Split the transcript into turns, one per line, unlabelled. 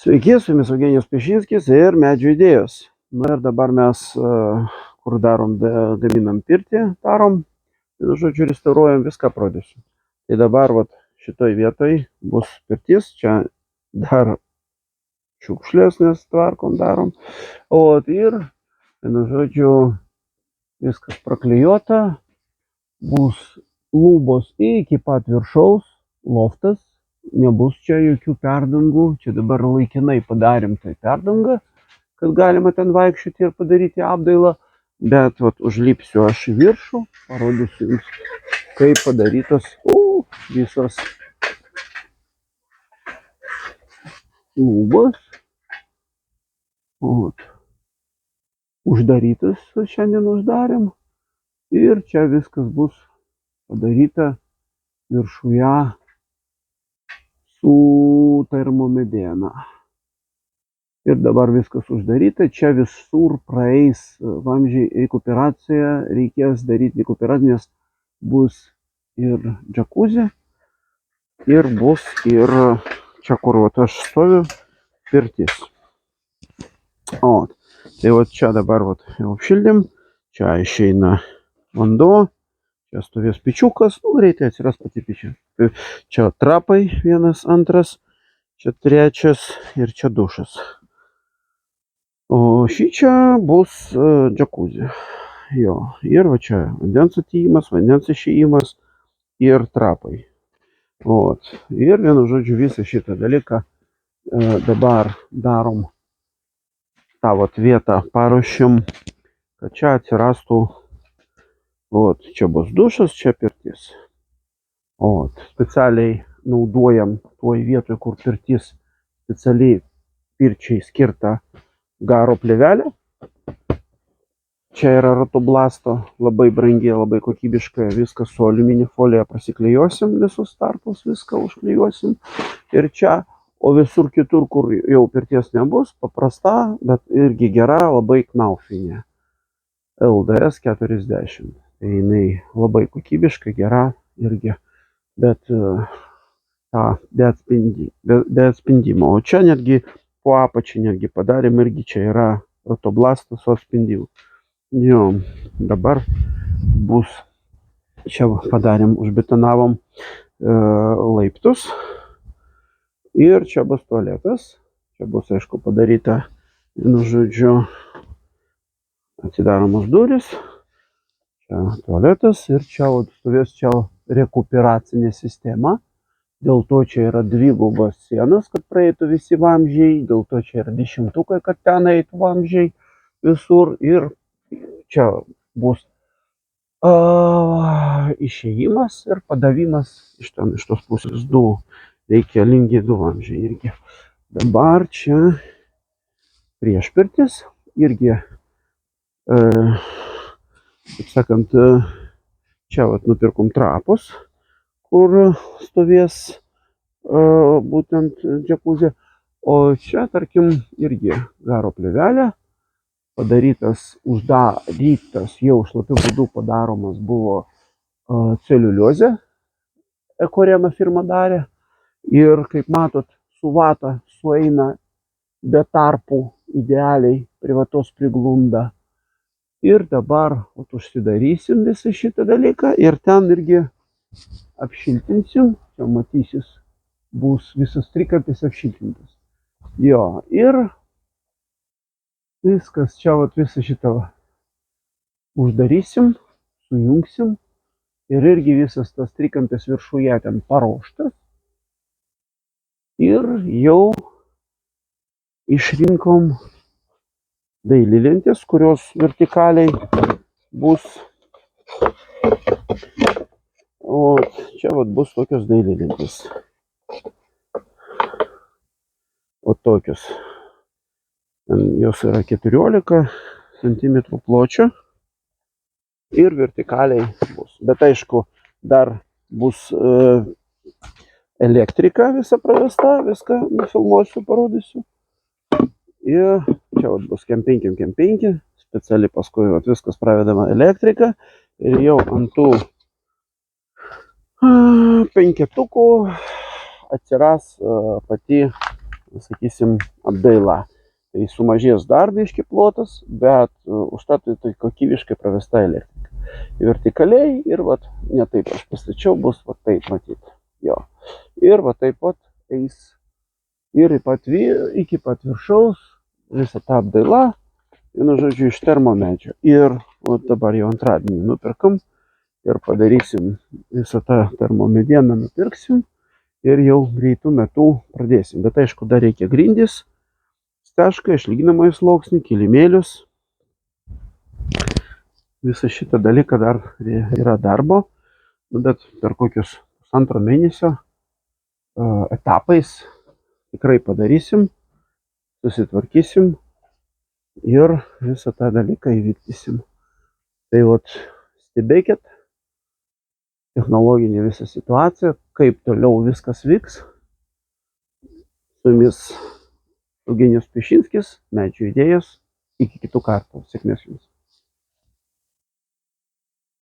Sveiki, su jumis Eugenijus Pešinskis ir Medžių idėjos. Na ir dabar mes, kur darom, gaminam pirtį, darom, žodžiu, restauruojam, viską parodysiu. Tai dabar vat, šitoj vietoj bus pirtis, čia dar šiukšlės, nes tvarkom darom. Ir, žodžiu, viskas praklijuota, bus lubos iki pat viršaus, loftas. Nebus čia jokių perdangų, čia dabar laikinai padarėm tai perdangą, kad galima ten vaikščioti ir padaryti apdailą, bet vat, užlipsiu aš į viršų, parodysiu jums, kaip padarytas visos lubos. Uždarytas, šiandien uždarėm ir čia viskas bus padaryta viršuje su termomedena. Ir dabar viskas uždaryta, čia visur praeis vamzdžiai rekuperaciją, reikės daryti rekuperaciją, nes bus ir džakuzė, ir bus ir čia, kur vat, aš stoviu, pirtis. Tai vat, čia dabar vat, jau apšildėm, čia išeina vanduo, čia stovės pičiukas, greitai atsiras pati pičia. Čia trapai, vienas, antras, čia trečias ir čia dušas. O šičia bus džakuzė. Jo, ir va čia vandens atėjimas, vandens išėjimas ir trapai. Ir vienu žodžiu visą šitą dalyką dabar darom tą vat vietą, paruošim, kad čia atsirastų, čia bus dušas, čia pirtis. Specialiai naudojam toj vietoj, kur pirtis, specialiai pirčiai skirta garo plėvelė. Čia yra rotoblasto, labai brangi, labai kokybiška, viską su aliuminio folija prasiklijuosim, visus tarpus viską užklijuosim. Ir čia, o visur kitur, kur jau pirties nebus, paprasta, bet irgi gera, labai knaufinė. LDS 40. Tai jinai labai kokybiška, gera irgi, bet be atspindimo. O čia netgi po apačiai netgi padarėm, irgi čia yra rotoblastas su atspindimu. Jo, dabar bus, čia padarėm, užbetonavom laiptus ir čia bus tualetas. Čia bus, aišku, padaryta, vienu žodžiu, atidaromos durys. Čia tualetas ir čia stovės čia rekuperacinė sistema. Dėl to čia yra dvigubos sienos, kad praeitų visi vamzdžiai. Dėl to čia yra dešimtukai, kad ten eitų vamzdžiai visur. Ir čia bus išėjimas ir padavimas iš tos pusės. Reikalingi du vamzdžiai irgi. Dabar čia priešpirtis irgi, kaip sakant, čia vat nupirkom trapus, kur stovės būtent džakuzė. O čia, tarkim, irgi garo plėvelė, padarytas, uždarytas, jau šlapiu būdu padaromas buvo celiuliozė, Ekorema firma darė. Ir kaip matot, su vata sueina be tarpų idealiai, privatos priglunda. Ir dabar užsidarysim visą šitą dalyką ir ten irgi apšiltinsim. Čia matysis, bus visas trikampis apšiltintas. Jo, ir viskas, čia vat visą šitą uždarysim, sujungsim. Ir irgi visas tas trikampis viršuje ten paruoštas. Ir jau išrinkom dailylentės, kurios vertikaliai bus. O čia vat bus tokios dailylentės. O tokios. Jos yra 14 cm pločio. Ir vertikaliai bus. Bet aišku, dar bus elektrika visa pravesta, viską nufilmuosiu, parodysiu. Ir čia vat bus kem5, specialiai paskui vat viskas pravedama elektrika. Ir jau ant tų penketukų atsiras pati sakysim, apdaila. Tai sumažės dar biškį plotas, bet užtat tai kokybiškai pravesta elektrika. Vertikaliai ir vat, ne taip aš pastačiau, bus vat taip matyti. Jo. Ir vat taip pat eis ir iki pat viršaus visą tą apdailą, vienu žodžiu, iš termomedžio. Ir vat dabar jau antradienį nupirkam ir padarysim visą tą termomedieną, nupirksim ir jau greitų metų pradėsim. Bet aišku, dar reikia grindys, stešką, išlyginamąjį sluoksnį, kilimėlius. Visą šitą dalyką dar yra darbo, bet per kokius pusantro mėnesio etapais tikrai padarysim, susitvarkysim ir visą tą dalyką įvykdysim. Tai vat stebėkit technologinė visą situaciją, kaip toliau viskas vyks. Su jumis Eugenijus Pišinskis, Medžių idėjos. Iki kitų kartų. Sėkmės jums.